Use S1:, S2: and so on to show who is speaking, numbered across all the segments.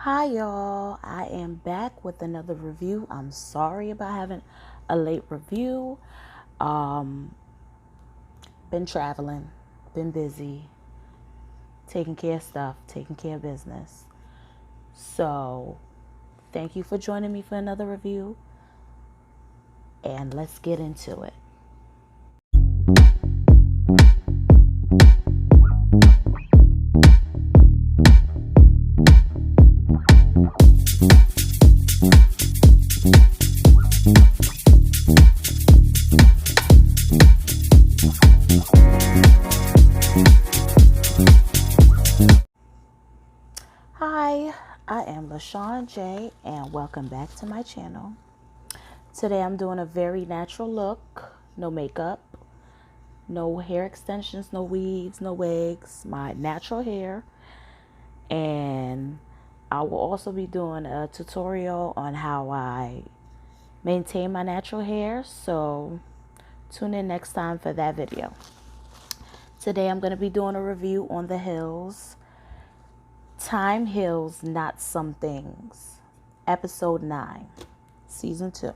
S1: Hi, y'all. I am back with another review. I'm sorry about having a late review. Um, been traveling, been busy, taking care of stuff, taking care of business. So, thank you for joining me for another review, and let's get into it. Hi, I am LaShawn J, and welcome back to my channel. Today I'm doing a very natural look, no makeup, no hair extensions, no weaves, no wigs, my natural hair. And I will also be doing a tutorial on how I maintain my natural hair. So tune in next time for that video. Today I'm going to be doing a review on the Hills. Time Heals Not Some Things. Episode 9. Season 2.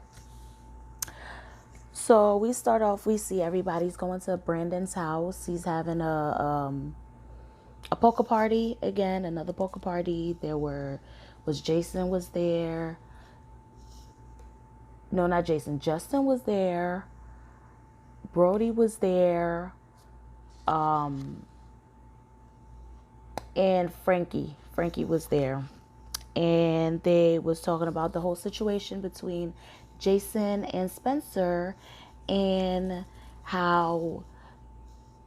S1: So we start off, we see everybody's going to Brandon's house. He's having a poker party again, another poker party. Jason was there. No, not Jason. Justin was there. Brody was there. And Frankie was there. And they was talking about the whole situation between Jason and Spencer and how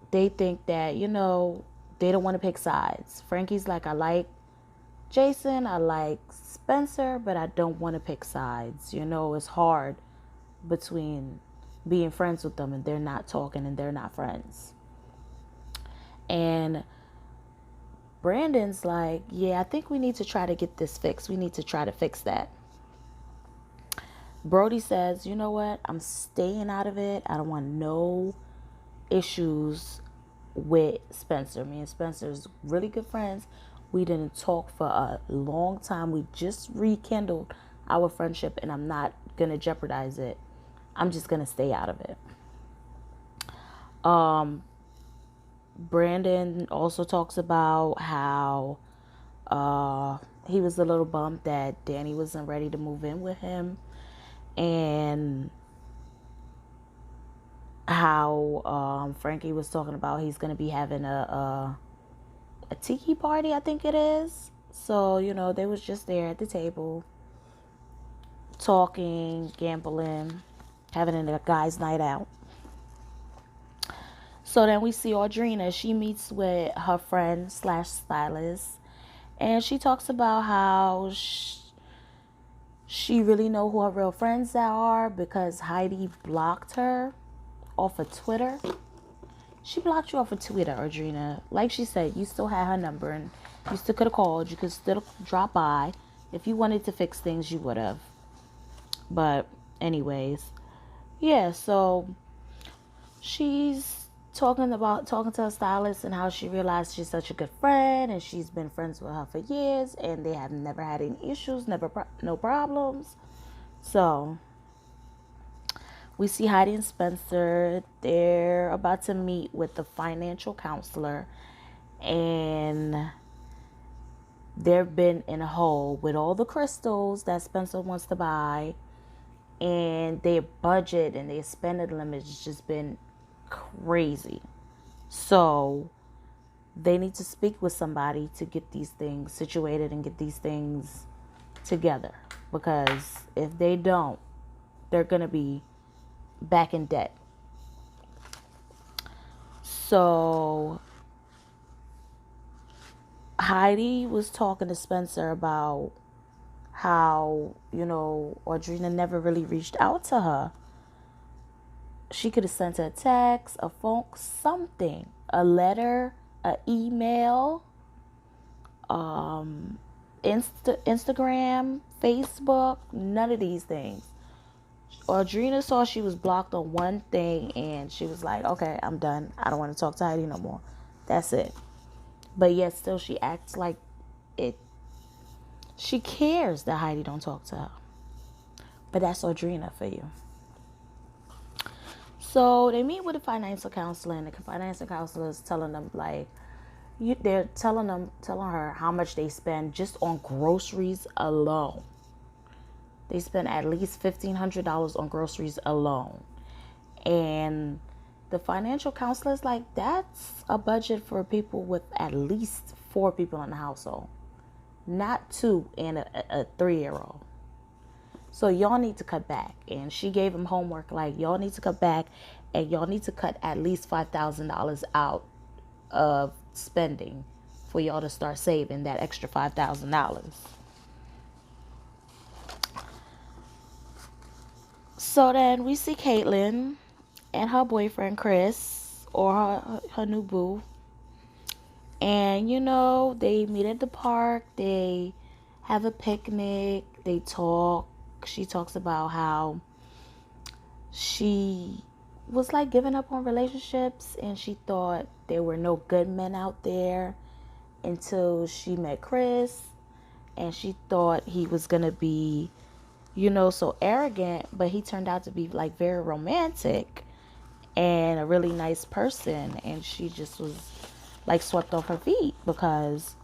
S1: they think that, they don't want to pick sides. Frankie's like, I like Jason, I like Spencer, but I don't want to pick sides. It's hard between being friends with them and they're not talking and they're not friends. And Brandon's like, yeah, I think we need to try to get this fixed. We need to try to fix that. Brody says, you know what? I'm staying out of it. I don't want no issues with Spencer. Me and Spencer's really good friends. We didn't talk for a long time. We just rekindled our friendship, and I'm not going to jeopardize it. I'm just going to stay out of it. Brandon also talks about how he was a little bummed that Danny wasn't ready to move in with him, and how Frankie was talking about he's going to be having a Tiki party, I think it is. So, they was just there at the table talking, gambling, having a guy's night out. So then we see Audrina. She meets with her friend slash stylist, and she talks about how she really know who her real friends are because Heidi blocked her off of Twitter. She blocked you off of Twitter, Audrina. Like she said, you still had her number and you still could have called. You could still drop by. If you wanted to fix things, you would have. But anyways, yeah, so she's talking to her stylist and how she realized she's such a good friend and she's been friends with her for years and they have never had any issues, no problems. So we see Heidi and Spencer. They're about to meet with the financial counselor, and they've been in a hole with all the crystals that Spencer wants to buy, and their budget and their spending limit has just been crazy. So they need to speak with somebody to get these things situated and get these things together, because if they don't, they're going to be back in debt. So Heidi was talking to Spencer about how, Audrina never really reached out to her. She could have sent her a text, a phone, something, a letter, an email, Instagram, Facebook, none of these things. Audrina saw she was blocked on one thing and she was like, okay, I'm done. I don't want to talk to Heidi no more. That's it. But yet still she acts like it She cares that Heidi don't talk to her. But that's Audrina for you. So they meet with a financial counselor, and the financial counselor is telling them like, they're telling her how much they spend just on groceries alone. They spend at least $1,500 on groceries alone, and the financial counselor is like, that's a budget for people with at least 4 people in the household, not 2 and a 3-year-old. So y'all need to cut back. And she gave him homework like, y'all need to cut back, and y'all need to cut at least $5,000 out of spending for y'all to start saving that extra $5,000. So then we see Caitlyn and her boyfriend Chris, or her new boo. And they meet at the park, they have a picnic, they talk. She talks about how she was like giving up on relationships, and she thought there were no good men out there until she met Chris, and she thought he was gonna be so arrogant, but he turned out to be like very romantic and a really nice person, and she just was like swept off her feet because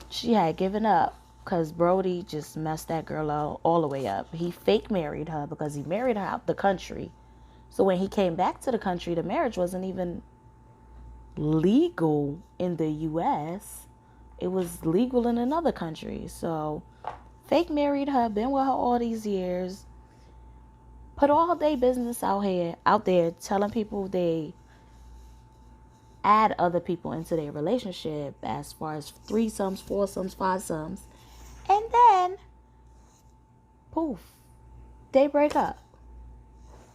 S1: she had given up because Brody just messed that girl all the way up. He fake married her because he married her out the country. So when he came back to the country, the marriage wasn't even legal in the U.S. It was legal in another country. So fake married her, been with her all these years, put all their business out there, telling people they add other people into their relationship as far as threesomes, foursomes, fivesomes, and then poof, they break up.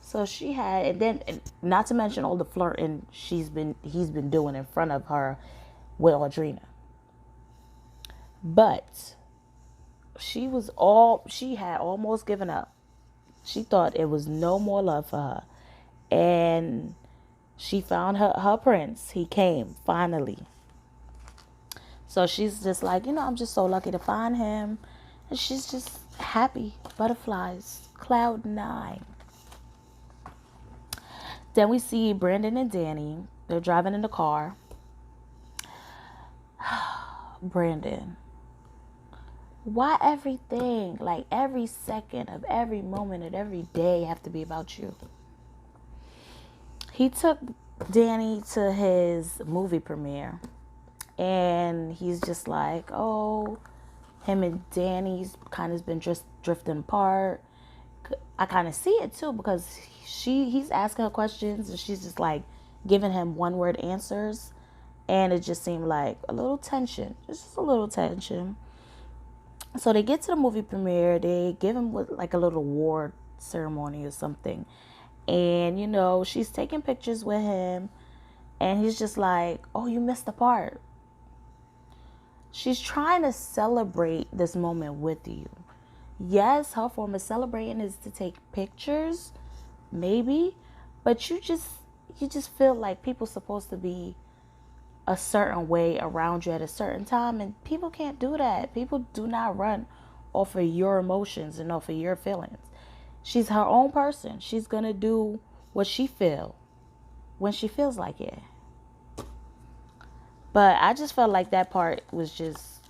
S1: So she had, and then not to mention all the flirting he's been doing in front of her with Audrina. But she had almost given up. She thought it was no more love for her. And she found her prince. He came finally. So she's just like, I'm just so lucky to find him. And she's just happy. Butterflies. Cloud 9. Then we see Brandon and Danny. They're driving in the car. Brandon, why everything, like every second of every moment of every day have to be about you? He took Danny to his movie premiere, and he's just like, oh, him and Danny's kind of been just drifting apart. I kind of see it too, because he's asking her questions and she's just like giving him one-word answers, and it just seemed like a little tension, just a little tension. So they get to the movie premiere, they give him like a little award ceremony or something, and she's taking pictures with him, and he's just like, oh, you missed the part. She's trying to celebrate this moment with you. Yes, her form of celebrating is to take pictures, maybe, but you just feel like people supposed to be a certain way around you at a certain time, and people can't do that. People do not run off of your emotions and off of your feelings. She's her own person. She's gonna do what she feel when she feels like it. But I just felt like that part was just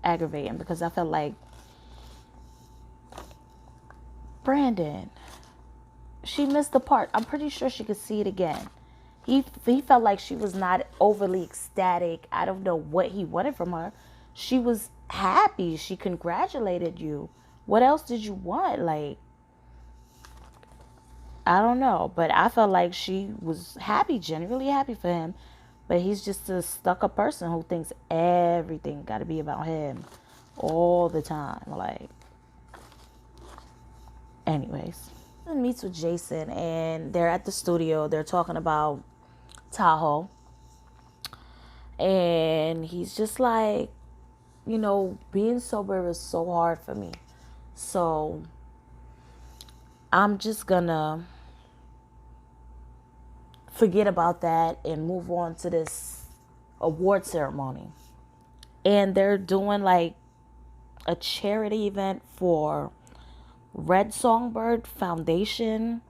S1: aggravating, because I felt like, Brandon, she missed the part. I'm pretty sure she could see it again. He felt like she was not overly ecstatic. I don't know what he wanted from her. She was happy. She congratulated you. What else did you want? Like, I don't know. But I felt like she was happy, genuinely happy for him. But he's just a stuck-up person who thinks everything got to be about him all the time. Like, anyways. And meets with Jason, and they're at the studio. They're talking about Tahoe. And he's just like, being sober is so hard for me. So I'm just gonna forget about that and move on to this award ceremony. And they're doing like a charity event for Red Songbird Foundation.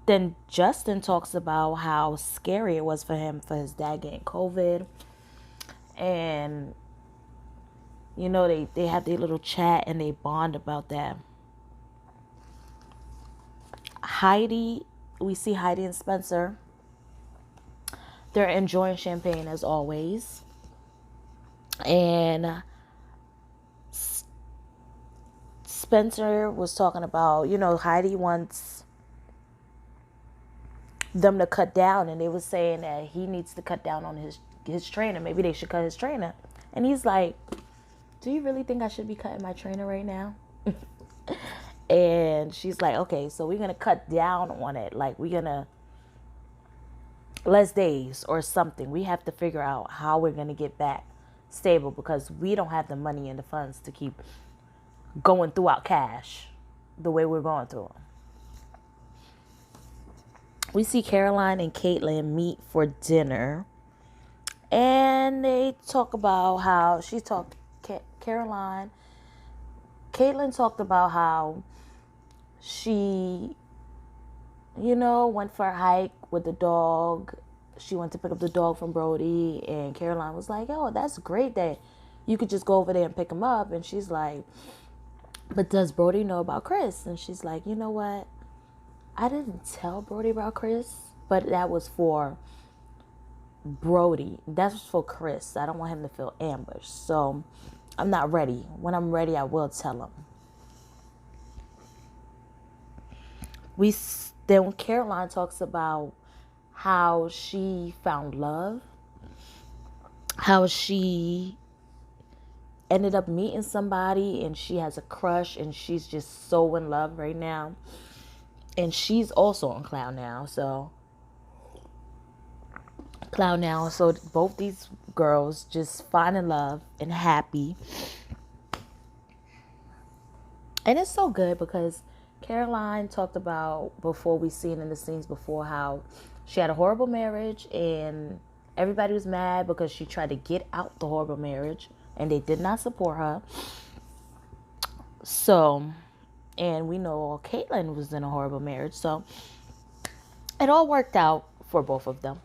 S1: Then Justin talks about how scary it was for him, for his dad getting COVID. And, you know, they have their little chat and they bond about that. Heidi, we see Heidi and Spencer. They're enjoying champagne as always. And Spencer was talking about, you know, Heidi wants them to cut down, and they were saying that he needs to cut down on his trainer. Maybe they should cut his trainer. And he's like, do you really think I should be cutting my trainer right now? And she's like, okay, so we're going to cut down on it. Like, we're going to less days or something. We have to figure out how we're going to get back stable, because we don't have the money and the funds to keep going throughout cash the way we're going through them. We see Caroline and Caitlyn meet for dinner, and they talk about how Caitlyn talked about how she, you know, went for a hike with the dog. She went to pick up the dog from Brody, and Caroline was like, oh, that's great that you could just go over there and pick him up. And she's like, but does Brody know about Chris? And she's like, you know what? I didn't tell Brody about Chris, but that was for Brody. That was for Chris. I don't want him to feel ambushed. So I'm not ready. When I'm ready, I will tell him. Then Caroline talks about how she found love, how she ended up meeting somebody and she has a crush and she's just so in love right now. And she's also on Cloud Now. So both these girls just finding love and happy. And it's so good because Caroline talked about, before we seen in the scenes before, how she had a horrible marriage and everybody was mad because she tried to get out the horrible marriage and they did not support her. So, and we know Caitlyn was in a horrible marriage. So it all worked out for both of them.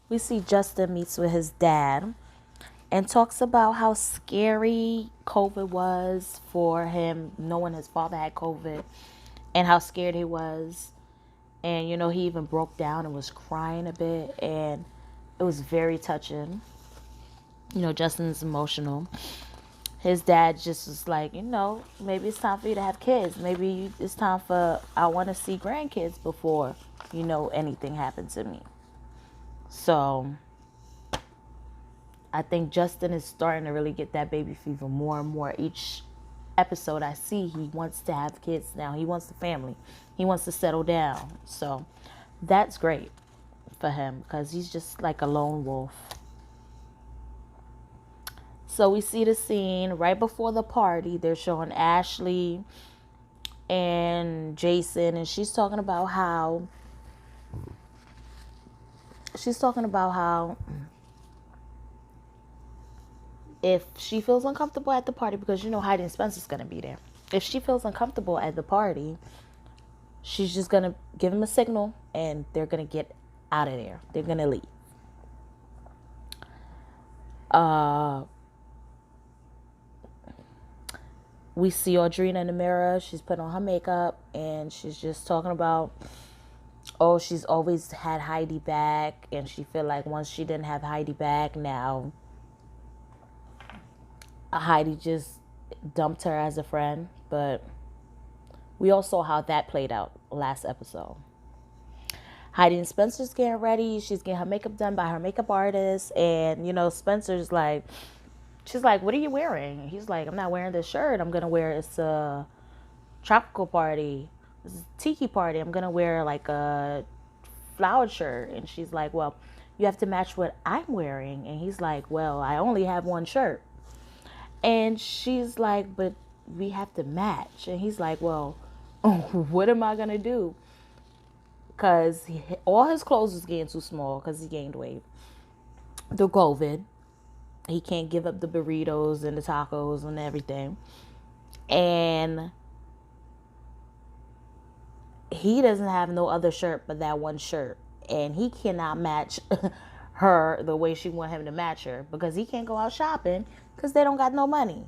S1: We see Justin meets with his dad and talks about how scary COVID was for him, knowing his father had COVID, and how scared he was. And, you know, he even broke down and was crying a bit, and it was very touching. You know, Justin's emotional. His dad just was like, you know, maybe it's time for you to have kids. Maybe it's time for, I want to see grandkids before, you know, anything happened to me. So I think Justin is starting to really get that baby fever more and more. Each episode I see, he wants to have kids now. He wants a family. He wants to settle down. So that's great for him because he's just like a lone wolf. So we see the scene right before the party. They're showing Ashley and Jason, and she's talking about how if she feels uncomfortable at the party, because you know Heidi and Spencer's going to be there. If she feels uncomfortable at the party, she's just going to give them a signal and they're going to get out of there. They're going to leave. We see Audrina in the mirror. She's putting on her makeup and she's just talking about, oh, she's always had Heidi back, and she feel like once she didn't have Heidi back, now Heidi just dumped her as a friend. But we all saw how that played out last episode. Heidi and Spencer's getting ready. She's getting her makeup done by her makeup artist. And, you know, Spencer's like, she's like, what are you wearing? He's like, I'm not wearing this shirt. I'm going to wear, it's a tropical party. This is a Tiki party. I'm going to wear like a flowered shirt. And she's like, well, you have to match what I'm wearing. And he's like, well, I only have one shirt. And she's like, but we have to match. And he's like, well, what am I going to do? Because all his clothes was getting too small because he gained weight through COVID. He can't give up the burritos and the tacos and everything. And he doesn't have no other shirt but that one shirt. And he cannot match her the way she want him to match her because he can't go out shopping because they don't got no money.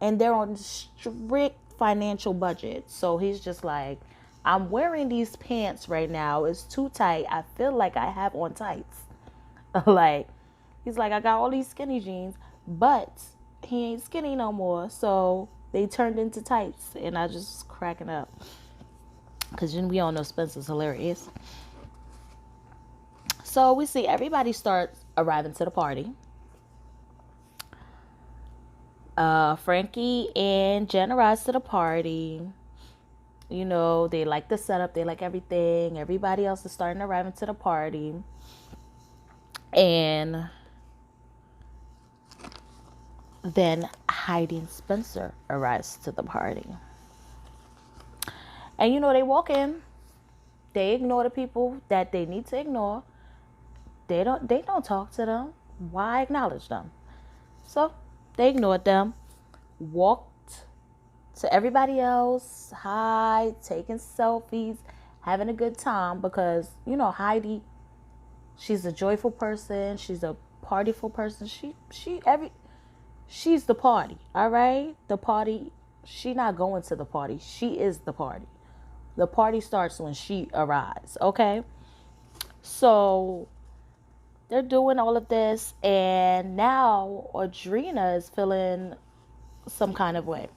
S1: And they're on strict financial budget. So he's just like, I'm wearing these pants right now. It's too tight. I feel like I have on tights. Like, he's like, I got all these skinny jeans, but he ain't skinny no more. So they turned into tights. And I just cracking up. Because we all know Spencer's hilarious. So we see everybody starts arriving to the party. Frankie and Jen arrives to the party. You know, they like the setup. They like everything. Everybody else is starting to arrive into the party. And then Heidi and Spencer arrives to the party. And, you know, they walk in. They ignore the people that they need to ignore. They don't talk to them. Why acknowledge them? So they ignored them, walked to everybody else, hi, taking selfies, having a good time because, you know, Heidi, she's a joyful person. She's a partyful person. She's the party, all right? The party, she not going to the party. She is the party. The party starts when she arrives, okay? So they're doing all of this, and now Audrina is feeling some kind of way.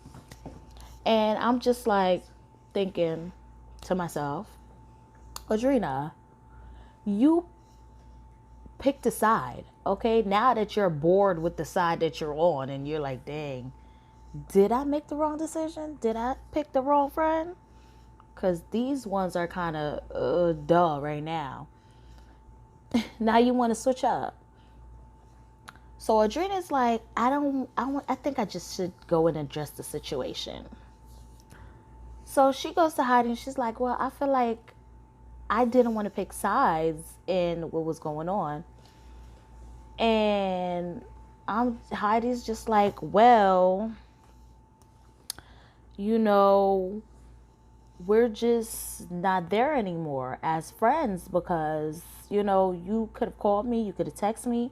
S1: And I'm just like thinking to myself, Audrina, you picked a side, okay? Now that you're bored with the side that you're on and you're like, dang, did I make the wrong decision? Did I pick the wrong friend? Because these ones are kind of dull right now. Now you want to switch up. So Audrina's like, I think I just should go and address the situation. So she goes to Heidi and she's like, well, I feel like I didn't want to pick sides in what was going on. And Heidi's just like, well, you know, we're just not there anymore as friends because, you know, you could have called me, you could have texted me.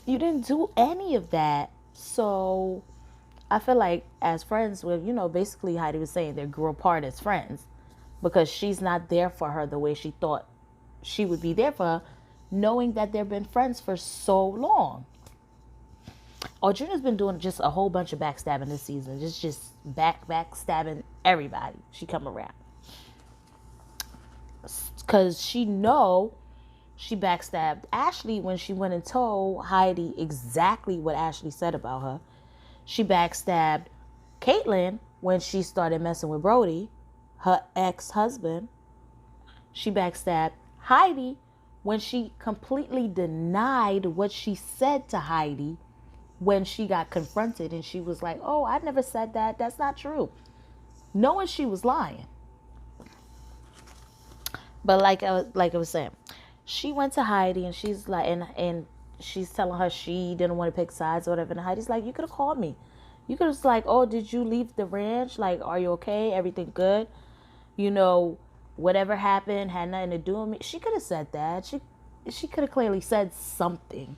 S1: You didn't do any of that. So I feel like as friends with, you know, basically Heidi was saying they grew apart as friends because she's not there for her the way she thought she would be there for her, knowing that they've been friends for so long. Audrina's been doing just a whole bunch of backstabbing this season. Just backstabbing everybody she come around. Because she backstabbed Ashley when she went and told Heidi exactly what Ashley said about her. She backstabbed Caitlyn when she started messing with Brody, her ex-husband. She backstabbed Heidi when she completely denied what she said to Heidi when she got confronted and she was like, oh, I never said that. That's not true. Knowing she was lying. But like I was saying, she went to Heidi and she's like, and she's telling her she didn't want to pick sides or whatever. And Heidi's like, you could have called me. You could have like, oh, did you leave the ranch? Like, are you okay? Everything good? You know, whatever happened had nothing to do with me. She could have said that. She could have clearly said something.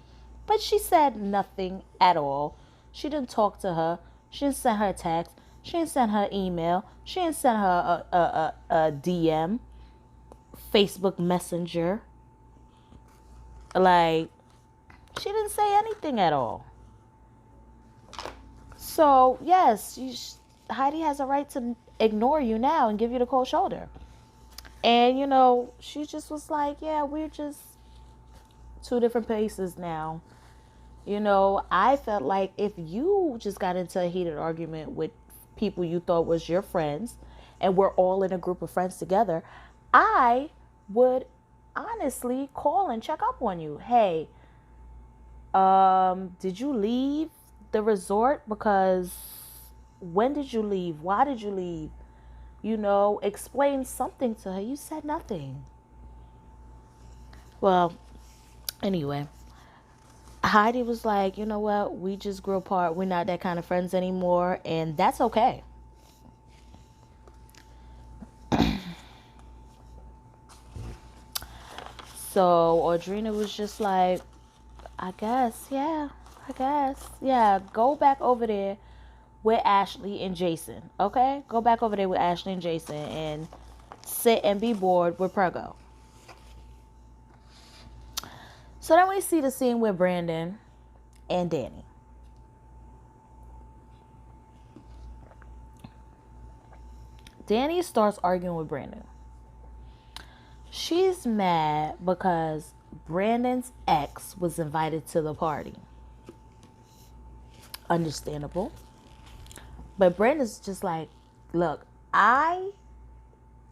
S1: But she said nothing at all. She didn't talk to her. She didn't send her a text. She didn't send her email. She didn't send her a DM. Facebook Messenger. Like, she didn't say anything at all. So, yes, Heidi has a right to ignore you now and give you the cold shoulder. And, you know, she just was like, yeah, we're just two different places now. You know, I felt like if you just got into a heated argument with people you thought was your friends and we're all in a group of friends together, I would honestly call and check up on you. Hey, did you leave the resort? Because when did you leave? Why did you leave? You know, explain something to her. You said nothing. Well, anyway, Heidi was like, you know what? We just grew apart. We're not that kind of friends anymore. And that's okay. So Audrina was just like, I guess, yeah. I guess. Yeah, go back over there with Ashley and Jason. Okay? Go back over there with Ashley and Jason and sit and be bored with Prego. So then we see the scene with Brandon and Danny. Danny starts arguing with Brandon. She's mad because Brandon's ex was invited to the party. Understandable. But Brandon's just like, look, I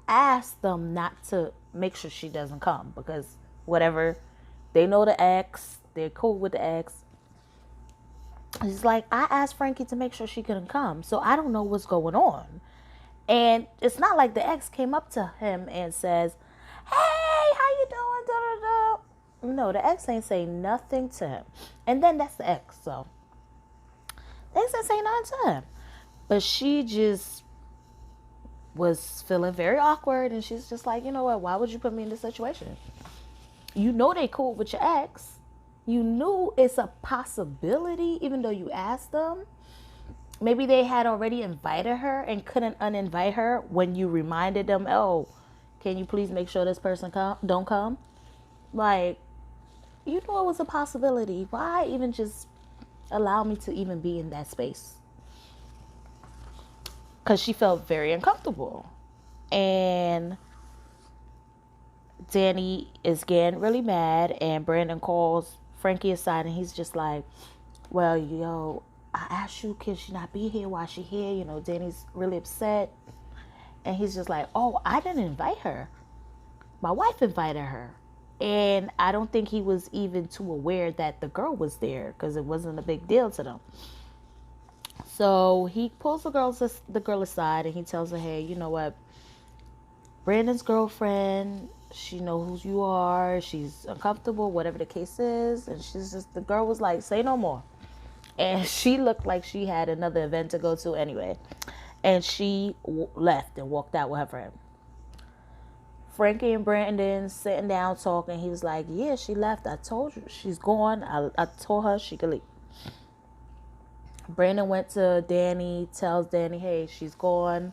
S1: asked them not to make sure she doesn't come because whatever, they know the ex, they're cool with the ex. He's like, I asked Frankie to make sure she couldn't come, so I don't know what's going on. And it's not like the ex came up to him and says, hey, how you doing? Da, da, da. No, the ex ain't say nothing to him. And then that's the ex, so the ex ain't say nothing to him. But she just was feeling very awkward, and she's just like, you know what, why would you put me in this situation? You know they cool with your ex. You knew it's a possibility, even though you asked them. Maybe they had already invited her and couldn't uninvite her when you reminded them, oh, can you please make sure this person don't come? Like, you knew it was a possibility. Why even just allow me to even be in that space? Because she felt very uncomfortable. And Danny is getting really mad, and Brandon calls Frankie aside, and he's just like, well, yo, I asked you, can she not be here? Why she here? You know, Danny's really upset. And he's just like, oh, I didn't invite her. My wife invited her. And I don't think he was even too aware that the girl was there because it wasn't a big deal to them. So he pulls the girl aside and he tells her, hey, you know what? Brandon's girlfriend, she knows who you are. She's uncomfortable, whatever the case is. And the girl was like, say no more. And she looked like she had another event to go to anyway. And she left and walked out with her friend. Frankie and Brandon sitting down talking. He was like, yeah, she left. I told you. She's gone. I told her she could leave. Brandon went to Danny, tells Danny, hey, she's gone.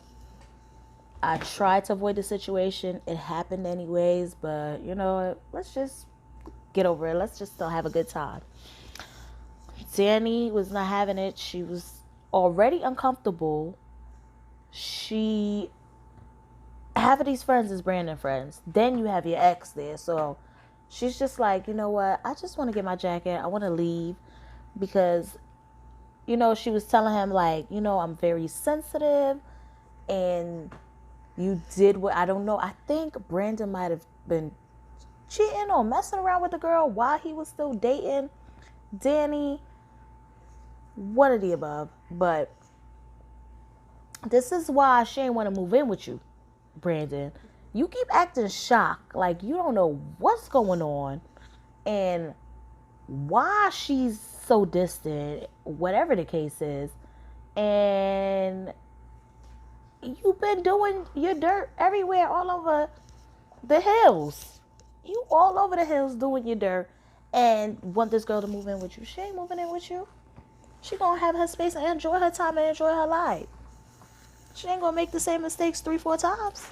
S1: I tried to avoid the situation. It happened anyways, but you know, let's just get over it. Let's just still have a good time. Danny was not having it. She was already uncomfortable. Half of these friends is Brandon friends. Then you have your ex there. So she's just like, you know what? I just want to get my jacket. I want to leave because, you know, she was telling him like, you know, I'm very sensitive and you did what, I don't know. I think Brandon might have been cheating or messing around with the girl while he was still dating Danny. One of the above. But this is why she ain't want to move in with you, Brandon. You keep acting shocked, like you don't know what's going on and why she's so distant, whatever the case is. And you've been doing your dirt everywhere, all over the hills. You all over the hills doing your dirt and want this girl to move in with you. She ain't moving in with you. She gonna have her space and enjoy her time and enjoy her life. She ain't gonna make the same mistakes 3-4 times.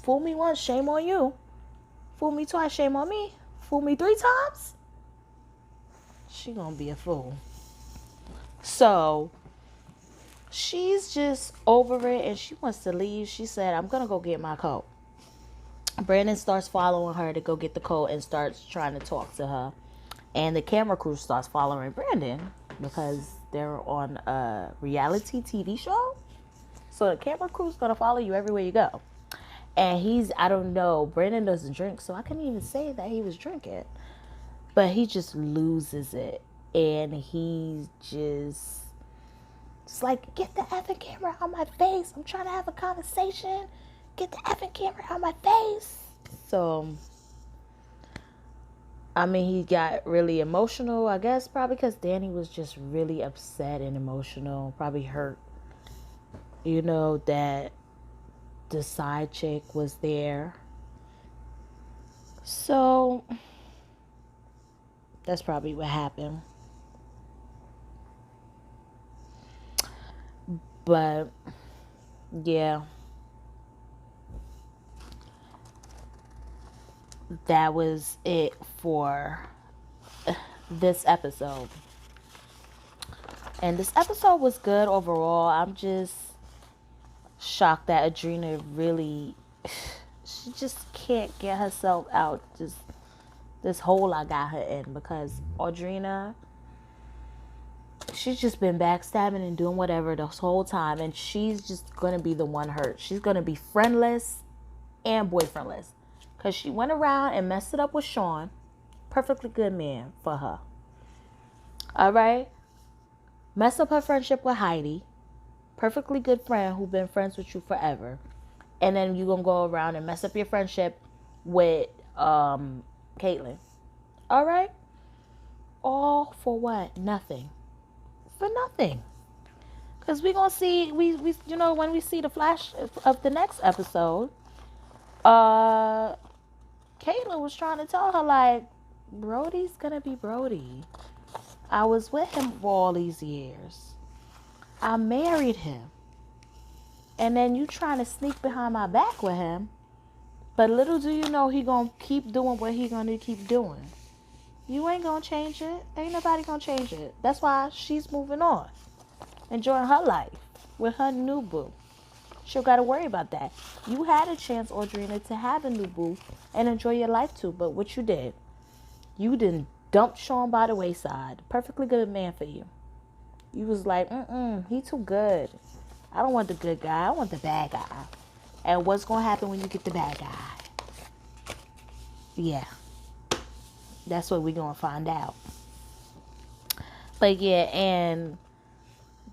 S1: Fool me once, shame on you. Fool me twice, shame on me. Fool me 3 times, she gonna be a fool. So she's just over it and she wants to leave. She said, I'm gonna go get my coat. Brandon starts following her to go get the coat and starts trying to talk to her. And the camera crew starts following Brandon because they're on a reality TV show. So the camera crew's going to follow you everywhere you go. And I don't know, Brandon doesn't drink, so I couldn't even say that he was drinking. But he just loses it. And he's just, it's like, get the effing camera out my face. I'm trying to have a conversation. Get the effing camera out my face. So I mean, he got really emotional, I guess, probably because Danny was just really upset and emotional, probably hurt, that the side chick was there. So that's probably what happened. But yeah, that was it for this episode. And this episode was good overall. I'm just shocked that Adrena really, she just can't get herself out just this hole I got her in, because Audrina, she's just been backstabbing and doing whatever this whole time, and she's just gonna be the one hurt. She's gonna be friendless and boyfriendless because she went around and messed it up with Sean. Perfectly good man for her. All right, mess up her friendship with Heidi. Perfectly good friend who been friends with you forever, and then you gonna go around and mess up your friendship with Caitlyn. All right, all for what? Nothing. For nothing. Because we gonna see, we when we see the flash of the next episode, Caitlyn was trying to tell her, like, Brody's gonna be Brody. I was with him for all these years. I married him. And then you trying to sneak behind my back with him. But little do you know he gonna keep doing what he gonna keep doing. You ain't gonna change it. Ain't nobody gonna change it. That's why she's moving on. Enjoying her life with her new boo. She don't gotta worry about that. You had a chance, Audrina, to have a new boo and enjoy your life too. But what you did, you didn't dump Sean by the wayside. Perfectly good man for you. You was like, he too good. I don't want the good guy. I want the bad guy. And what's going to happen when you get the bad guy? Yeah. That's what we're going to find out. But yeah, and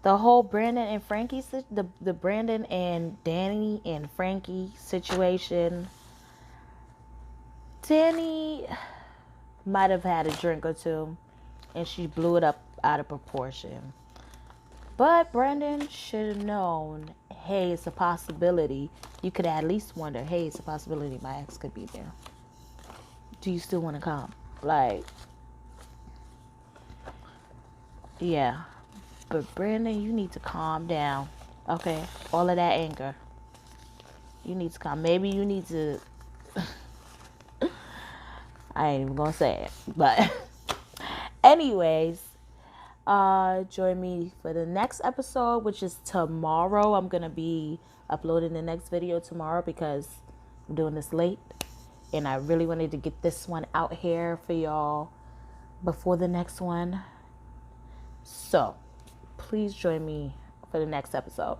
S1: the whole Brandon and Frankie, the Brandon and Danny and Frankie situation. Danny might have had a drink or two and she blew it up out of proportion. But Brandon should have known, hey, it's a possibility. You could at least wonder, hey, it's a possibility my ex could be there. Do you still want to come? Like, yeah. But Brandon, you need to calm down. Okay? All of that anger. You need to calm. Maybe you need to... I ain't even gonna say it. But anyways, join me for the next episode, which is tomorrow. I'm gonna be uploading the next video tomorrow because I'm doing this late, and I really wanted to get this one out here for y'all before the next one. So please join me for the next episode.